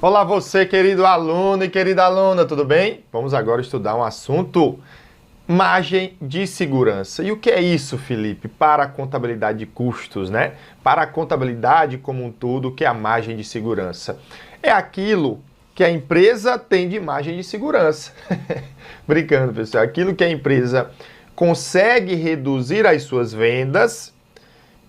Olá você, querido aluno e querida aluna, tudo bem? Vamos agora estudar um assunto, margem de segurança. E o que é isso, Felipe? Para a contabilidade de custos, né? Para a contabilidade como um todo, o que é a margem de segurança? É aquilo que a empresa tem de margem de segurança. Brincando, pessoal. Aquilo que a empresa consegue reduzir as suas vendas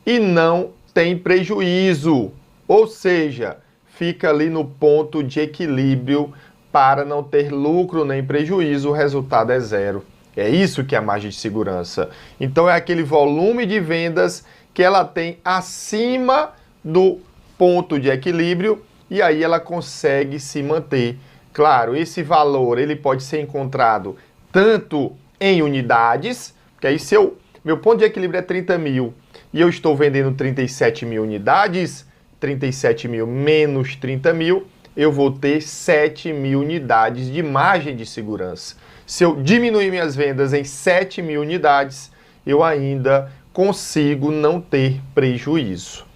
e não tem prejuízo. Ou seja, fica ali no ponto de equilíbrio para não ter lucro nem prejuízo, o resultado é zero. É isso que é a margem de segurança. Então é aquele volume de vendas que ela tem acima do ponto de equilíbrio e aí ela consegue se manter. Claro, esse valor ele pode ser encontrado tanto em unidades, que aí se meu ponto de equilíbrio é 30 mil e eu estou vendendo 37 mil unidades, 37 mil menos 30 mil, eu vou ter 7 mil unidades de margem de segurança. Se eu diminuir minhas vendas em 7 mil unidades, eu ainda consigo não ter prejuízo.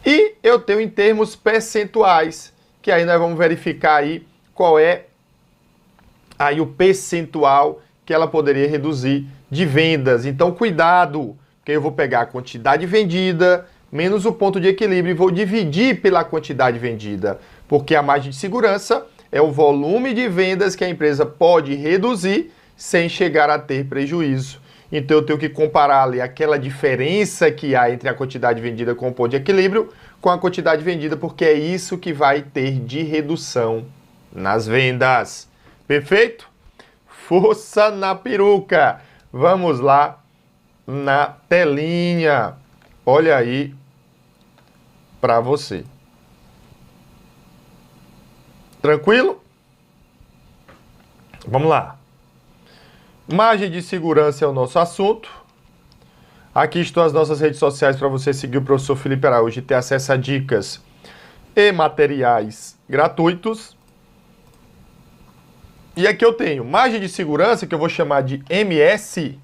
E eu tenho em termos percentuais, que aí nós vamos verificar aí qual é aí o percentual que ela poderia reduzir de vendas. Então, cuidado, porque eu vou pegar a quantidade vendida menos o ponto de equilíbrio e vou dividir pela quantidade vendida, porque a margem de segurança é o volume de vendas que a empresa pode reduzir sem chegar a ter prejuízo. Então, eu tenho que comparar ali aquela diferença que há entre a quantidade vendida com o ponto de equilíbrio com a quantidade vendida, porque é isso que vai ter de redução nas vendas. Perfeito? Força na peruca! Vamos lá na telinha. Olha aí para você. Tranquilo? Vamos lá. Margem de segurança é o nosso assunto. Aqui estão as nossas redes sociais para você seguir o professor Felipe Araújo e ter acesso a dicas e materiais gratuitos. E aqui eu tenho margem de segurança, que eu vou chamar de MS,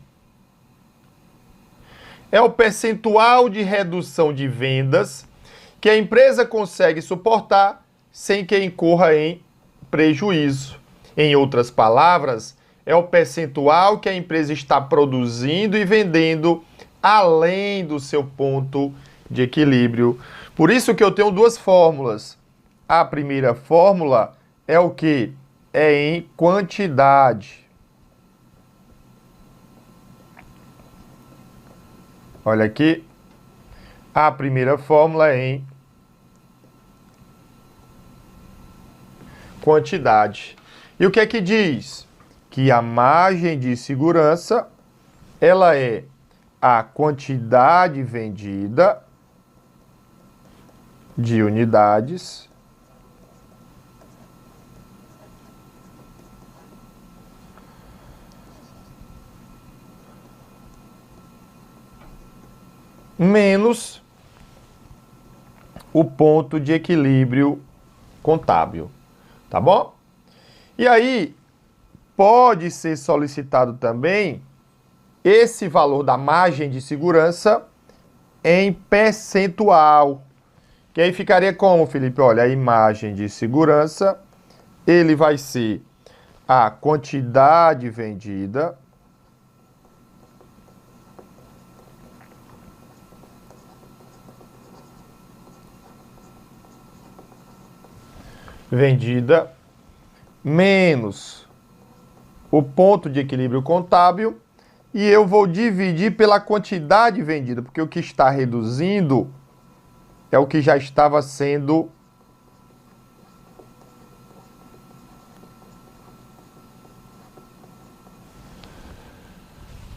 é o percentual de redução de vendas que a empresa consegue suportar sem que incorra em prejuízo. Em outras palavras, é o percentual que a empresa está produzindo e vendendo além do seu ponto de equilíbrio. Por isso que eu tenho duas fórmulas. A primeira fórmula é o quê? É em quantidade. Olha aqui. A primeira fórmula é em quantidade. E o que é que diz? Que a margem de segurança, ela é a quantidade vendida de unidades menos o ponto de equilíbrio contábil, tá bom? E aí, pode ser solicitado também esse valor da margem de segurança em percentual. Que aí ficaria como, Felipe? Olha, a margem de segurança, ele vai ser a quantidade vendida menos o ponto de equilíbrio contábil e eu vou dividir pela quantidade vendida, porque o que está reduzindo é o que já estava sendo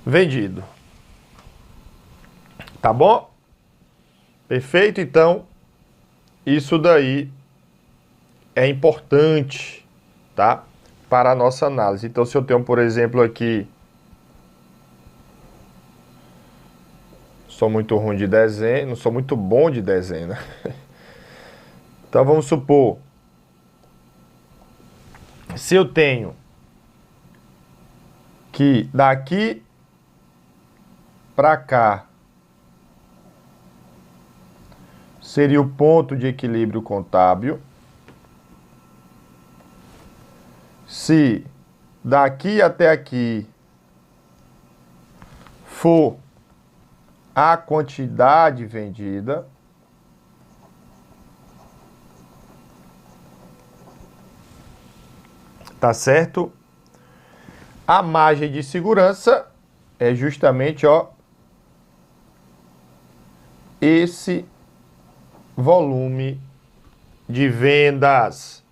vendido. Tá bom? Perfeito? Então, isso daí é importante, tá? Para a nossa análise. Então, se eu tenho, por exemplo, aqui, sou muito ruim de desenho, não sou muito bom de desenho, né? Então, vamos supor, se eu tenho que daqui para cá seria o ponto de equilíbrio contábil, Se daqui até aqui for a quantidade vendida, tá certo? A margem de segurança é justamente, ó, esse volume de vendas.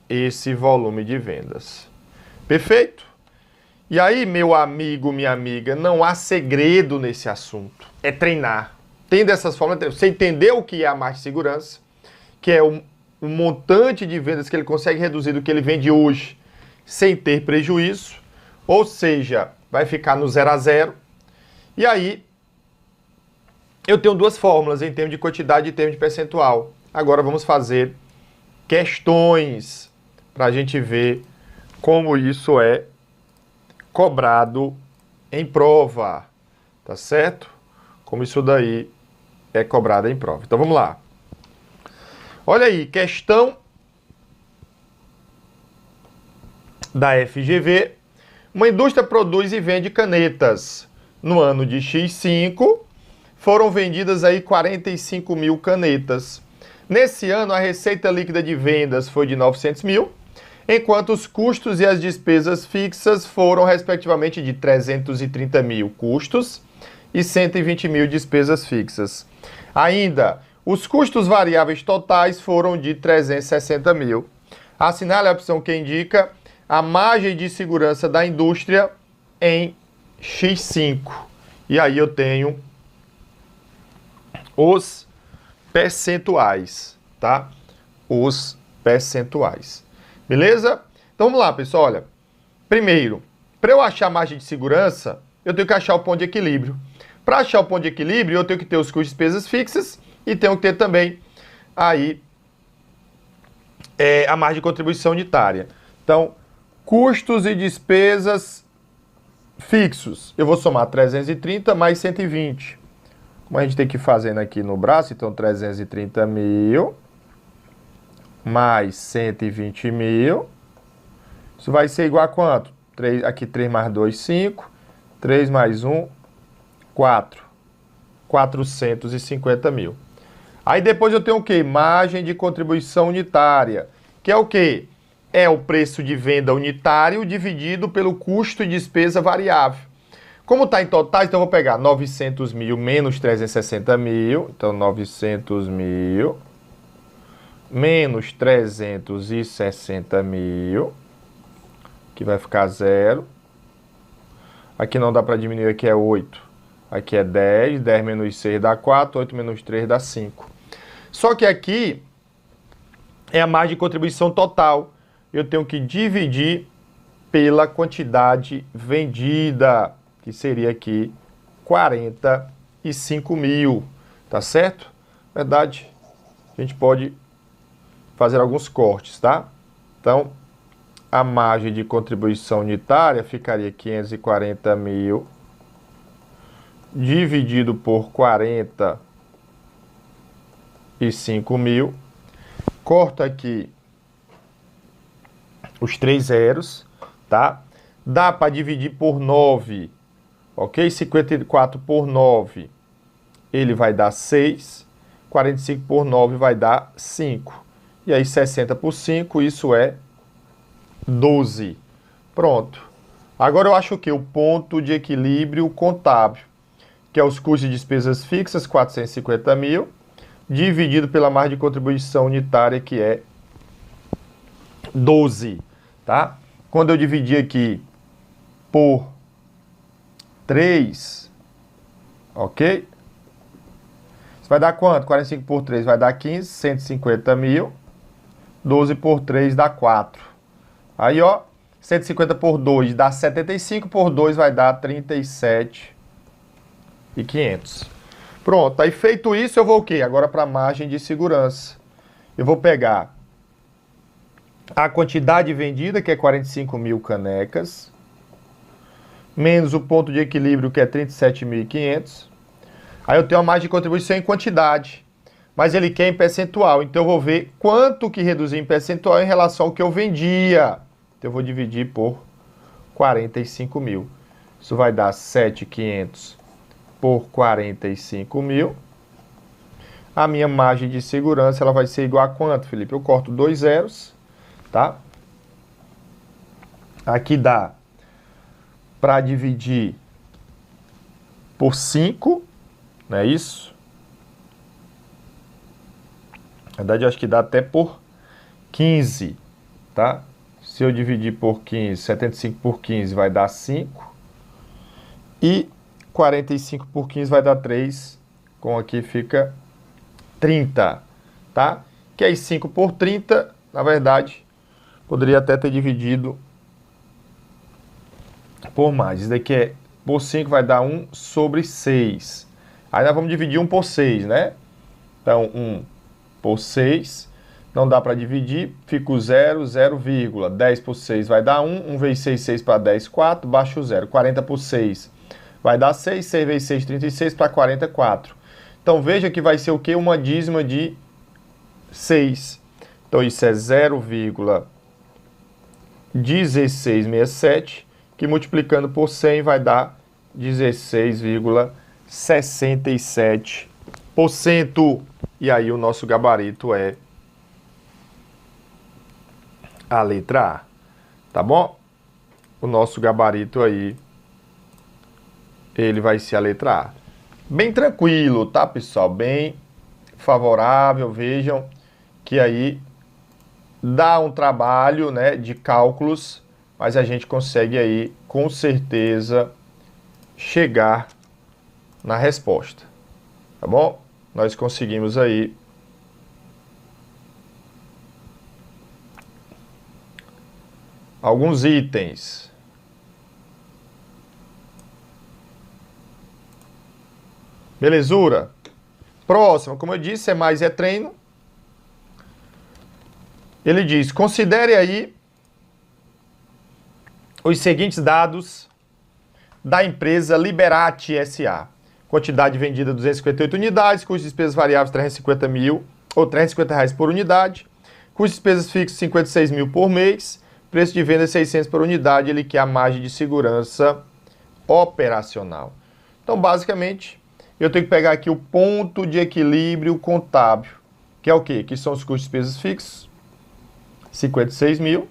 Esse volume de vendas. Perfeito? E aí, meu amigo, minha amiga, não há segredo nesse assunto. É treinar. Tendo essas formas, você entender o que é a margem de segurança, que é o montante de vendas que ele consegue reduzir do que ele vende hoje, sem ter prejuízo, ou seja, vai ficar no 0 a 0. E aí, eu tenho duas fórmulas em termos de quantidade e em termos de percentual. Agora vamos fazer questões para a gente ver como isso é cobrado em prova, tá certo? Como isso daí é cobrado em prova. Então vamos lá. Olha aí, questão da FGV. Uma indústria produz e vende canetas. No ano de X5, foram vendidas aí 45 mil canetas. Nesse ano, a receita líquida de vendas foi de 900 mil, enquanto os custos e as despesas fixas foram, respectivamente, de 330 mil custos e 120 mil despesas fixas. Ainda, os custos variáveis totais foram de 360 mil. Assinale a opção que indica a margem de segurança da indústria em X5. E aí eu tenho os percentuais, tá? Os percentuais. Beleza? Então vamos lá, pessoal. Olha, primeiro, para eu achar a margem de segurança, eu tenho que achar o ponto de equilíbrio. Para achar o ponto de equilíbrio, eu tenho que ter os custos e despesas fixas e tenho que ter também aí a margem de contribuição unitária. Então, custos e despesas fixos. Eu vou somar 330 mais 120. Como a gente tem que ir fazendo aqui no braço, então 330 mil mais 120 mil. Isso vai ser igual a quanto? 3, aqui 3 mais 2, 5. 3 mais 1, 4. 450 mil. Aí depois eu tenho o quê? Margem de contribuição unitária. Que é o quê? É o preço de venda unitário dividido pelo custo e despesa variável. Como está em totais, então eu vou pegar 900 mil menos 360 mil. Então, 900 mil menos 360 mil, que vai ficar 0. Aqui não dá para diminuir, aqui é 8. Aqui é 10, 10 menos 6 dá 4, 8 menos 3 dá 5. Só que aqui é a margem de contribuição total. Eu tenho que dividir pela quantidade vendida, que seria aqui 45 mil, tá certo? Verdade, a gente pode fazer alguns cortes, tá? Então, a margem de contribuição unitária ficaria 540 mil dividido por 45 mil. Corta aqui os 3 zeros, tá? Dá para dividir por 9, ok? 54 por 9, ele vai dar 6. 45 por 9 vai dar 5. E aí 60 por 5, isso é 12. Pronto. Agora eu acho o quê? O ponto de equilíbrio contábil, que é os custos e despesas fixas, 450 mil, dividido pela margem de contribuição unitária, que é 12, tá? Quando eu dividir aqui por 3, ok? Isso vai dar quanto? 45 por 3 vai dar 15, 150 mil. 12 por 3 dá 4. Aí, ó, 150 por 2 dá 75, por 2 vai dar 37.500. Pronto, aí feito isso, eu vou o quê? Agora para a margem de segurança. Eu vou pegar a quantidade vendida, que é 45 mil canecas, menos o ponto de equilíbrio, que é 37.500. Aí eu tenho a margem de contribuição em quantidade, mas ele quer em percentual. Então eu vou ver quanto que reduzir em percentual em relação ao que eu vendia. Então eu vou dividir por 45 mil. Isso vai dar 7.500 por 45 mil. A minha margem de segurança ela vai ser igual a quanto, Felipe? Eu corto 2 zeros, tá? Aqui dá para dividir por 5, não é isso? Na verdade, eu acho que dá até por 15, tá? Se eu dividir por 15, 75 por 15 vai dar 5. E 45 por 15 vai dar 3. Com aqui fica 30, tá? Que aí 5 por 30, na verdade, poderia até ter dividido por mais. Isso daqui é por 5 vai dar 1 sobre 6. Aí nós vamos dividir 1 por 6, né? Então, 1 por 6. Não dá para dividir, fica o 0, 0, 10 por 6 vai dar 1, 1 vezes 6, 6 para 10, 4, baixa o 0. 40 por 6 vai dar 6, 6 vezes 6, 36 para 44. Então veja que vai ser o quê? Uma dízima de 6. Então isso é 0,1667, que multiplicando por 100 vai dar 16,67%. E aí o nosso gabarito é a letra A, tá bom? O nosso gabarito aí, ele vai ser a letra A. Bem tranquilo, tá, pessoal? Bem favorável, vejam que aí dá um trabalho, né, de cálculos, mas a gente consegue aí, com certeza, chegar na resposta, tá bom? Nós conseguimos aí alguns itens. Belezura? Próximo, como eu disse, é mais é treino. Ele diz, considere aí os seguintes dados da empresa Liberati S.A. Quantidade vendida 258 unidades, custo de despesas variáveis 350 mil, ou 350 reais por unidade, custo de despesas fixas 56 mil por mês, preço de venda 600 por unidade, ele quer a margem de segurança operacional. Então, basicamente, eu tenho que pegar aqui o ponto de equilíbrio contábil, que é o quê? Que são os custos de despesas fixos, 56 mil,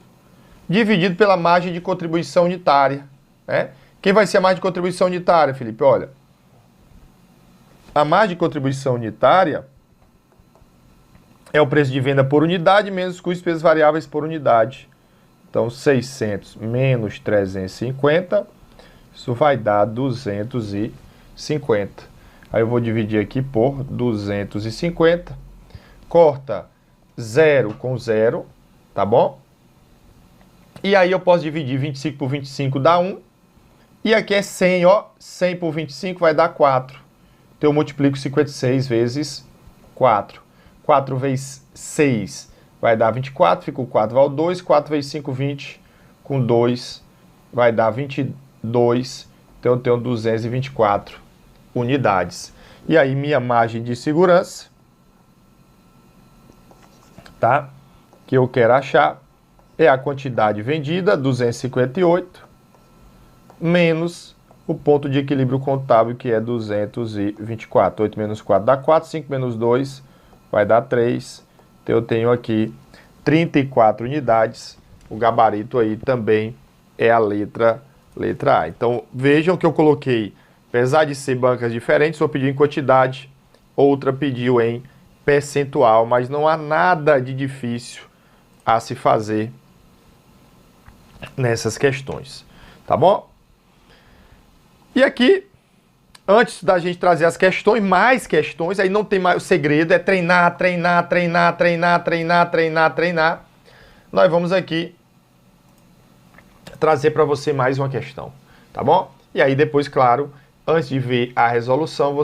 dividido pela margem de contribuição unitária, né? Quem vai ser a margem de contribuição unitária, Felipe? Olha, a margem de contribuição unitária é o preço de venda por unidade menos os custos de despesas variáveis por unidade. Então, 600 menos 350, isso vai dar 250. Aí eu vou dividir aqui por 250. Corta 0 com 0, tá bom? E aí eu posso dividir 25 por 25 dá 1. E aqui é 100, ó. 100 por 25 vai dar 4. Então eu multiplico 56 vezes 4. 4 vezes 6 vai dar 24, fica o 4 vai ao 2. 4 vezes 5, 20. Com 2 vai dar 22. Então eu tenho 224 unidades. E aí minha margem de segurança, tá? Que eu quero achar é a quantidade vendida, 258, menos o ponto de equilíbrio contábil, que é 224. 8 menos 4 dá 4, 5 menos 2 vai dar 3. Então eu tenho aqui 34 unidades. O gabarito aí também é a letra A. Então vejam que eu coloquei, apesar de ser bancas diferentes, uma pediu em quantidade, outra pediu em percentual, mas não há nada de difícil a se fazer nessas questões, tá bom? E aqui, antes da gente trazer as questões, mais questões, aí não tem mais, o segredo é treinar, treinar, treinar, treinar, treinar, treinar, treinar. Nós vamos aqui trazer para você mais uma questão, tá bom? E aí depois, claro, antes de ver a resolução,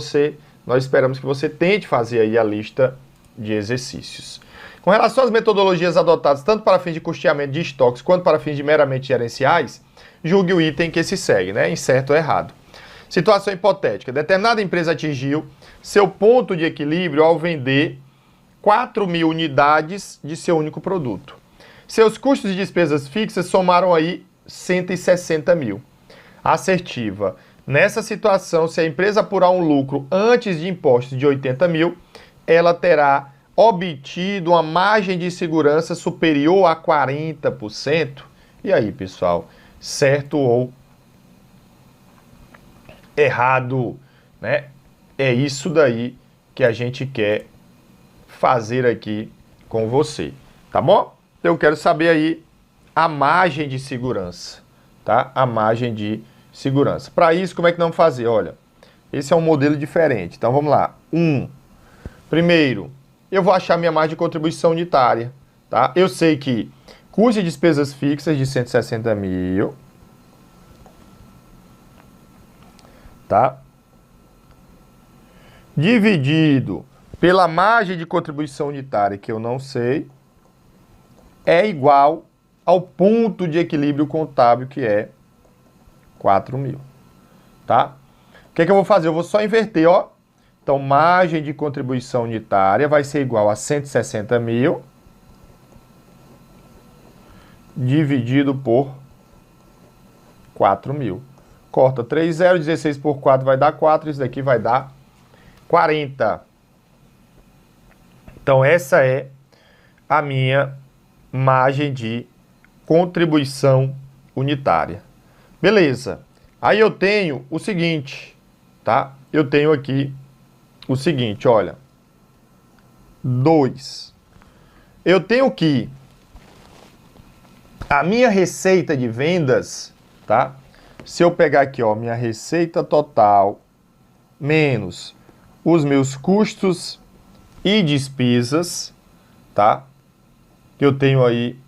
nós esperamos que você tente fazer aí a lista de exercícios. Com relação às metodologias adotadas tanto para fins de custeamento de estoques quanto para fins de meramente gerenciais, julgue o item que se segue, né? Em certo ou errado. Situação hipotética. Determinada empresa atingiu seu ponto de equilíbrio ao vender 4.000 unidades de seu único produto. Seus custos e despesas fixas somaram aí 160 mil. Assertiva. Nessa situação, se a empresa apurar um lucro antes de impostos de 80 mil, ela terá obtido uma margem de segurança superior a 40%. E aí, pessoal, certo ou errado, né? É isso daí que a gente quer fazer aqui com você, tá bom? Eu quero saber aí a margem de segurança, tá? A margem de segurança. Para isso, como é que nós vamos fazer? Olha, esse é um modelo diferente. Então, vamos lá. Primeiro, eu vou achar minha margem de contribuição unitária, tá? Eu sei que custo e despesas fixas de 160 mil, tá? Dividido pela margem de contribuição unitária, que eu não sei, é igual ao ponto de equilíbrio contábil, que é 4 mil, tá? O que é que eu vou fazer? Eu vou só inverter, ó. Então, margem de contribuição unitária vai ser igual a 160 mil dividido por 4 mil. Corta 3 zeros, 16 por 4 vai dar 4, isso daqui vai dar 40. Então, essa é a minha margem de contribuição unitária. Beleza. Aí eu tenho o seguinte, tá? Eu tenho aqui o seguinte, olha. 2. Eu tenho que a minha receita de vendas, tá? Se eu pegar aqui, ó, minha receita total menos os meus custos e despesas, tá? Eu tenho aí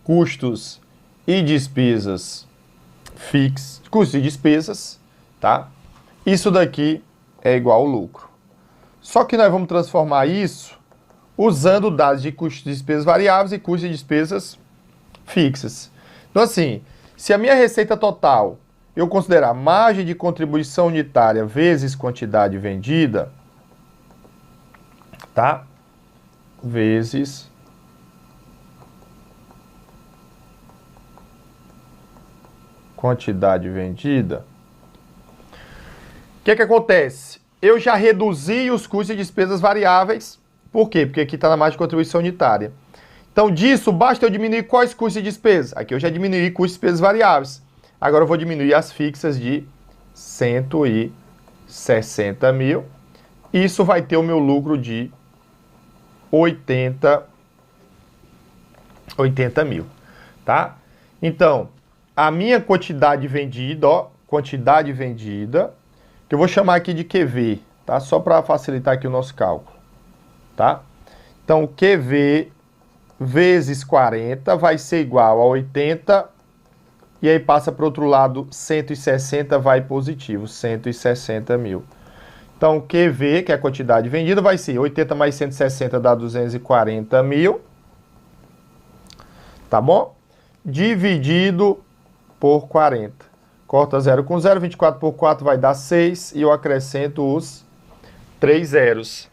custos e despesas fixos, custos e despesas, tá? Isso daqui é igual ao lucro. Só que nós vamos transformar isso usando dados de custos e despesas variáveis e custos e despesas fixas. Então, assim, se a minha receita total eu considerar margem de contribuição unitária vezes quantidade vendida, tá? Vezes quantidade vendida. O que é que acontece? Eu já reduzi os custos e despesas variáveis. Por quê? Porque aqui está na margem de contribuição unitária. Então, disso, basta eu diminuir quais custos e despesas? Aqui eu já diminuí custos e despesas variáveis. Agora eu vou diminuir as fixas de 160 mil. Isso vai ter o meu lucro de 80 mil, tá? Então, a minha quantidade vendida, ó, quantidade vendida, que eu vou chamar aqui de QV, tá? Só para facilitar aqui o nosso cálculo, tá? Então, QV vezes 40 vai ser igual a 80, e aí passa para o outro lado, 160 vai positivo, 160 mil. Então, QV, que é a quantidade vendida, vai ser 80 mais 160 dá 240 mil, tá bom? Dividido por 40. Corta 0 com 0, 24 por 4 vai dar 6, e eu acrescento os 3 zeros.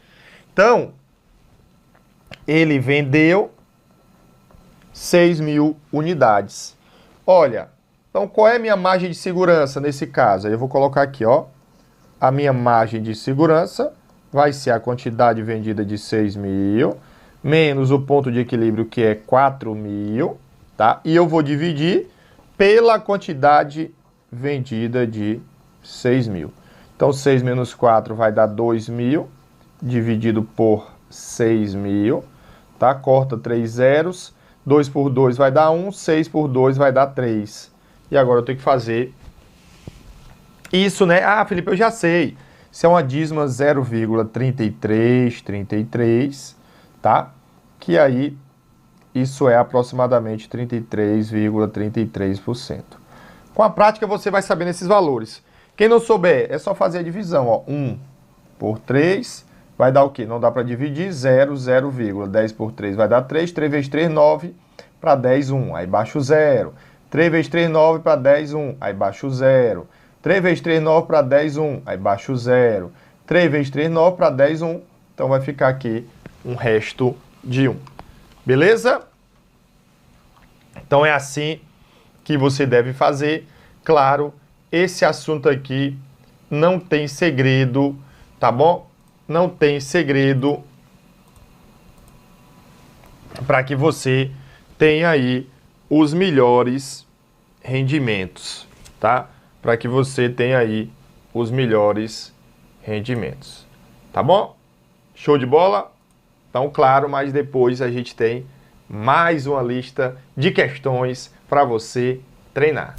Então, ele vendeu 6 mil unidades. Olha, então qual é a minha margem de segurança nesse caso? Aí eu vou colocar aqui, ó. A minha margem de segurança vai ser a quantidade vendida de 6 mil, menos o ponto de equilíbrio, que é 4 mil, tá? E eu vou dividir pela quantidade vendida de 6 mil. Então, 6 menos 4 vai dar 2 mil, dividido por 6 mil, tá? Corta 3 zeros, 2 por 2 vai dar 1, 6 por 2 vai dar 3. E agora eu tenho que fazer isso, né? Ah, Felipe, eu já sei. Isso é uma dízima 0,3333, tá? Que aí, isso é aproximadamente 33,33%. Com a prática, você vai saber esses valores. Quem não souber, é só fazer a divisão, ó. 1 por 3 vai dar o quê? Não dá para dividir, 0, 0, 10 por 3 vai dar 3, 3 vezes 3, 9, para 10, 1, aí baixa o 0. 3 vezes 3, 9, para 10, 1, aí baixa o 0. 3 vezes 3, 9 para 10, 1, aí baixa o 0. 3 vezes 3, 9 para 10, 1. Então vai ficar aqui um resto de 1. Beleza? Então é assim que você deve fazer. Claro, esse assunto aqui não tem segredo, tá bom? Não tem segredo para que você tenha aí os melhores rendimentos, tá? Para que você tenha aí os melhores rendimentos, tá bom? Show de bola? Então, claro, mas depois a gente tem mais uma lista de questões para você treinar.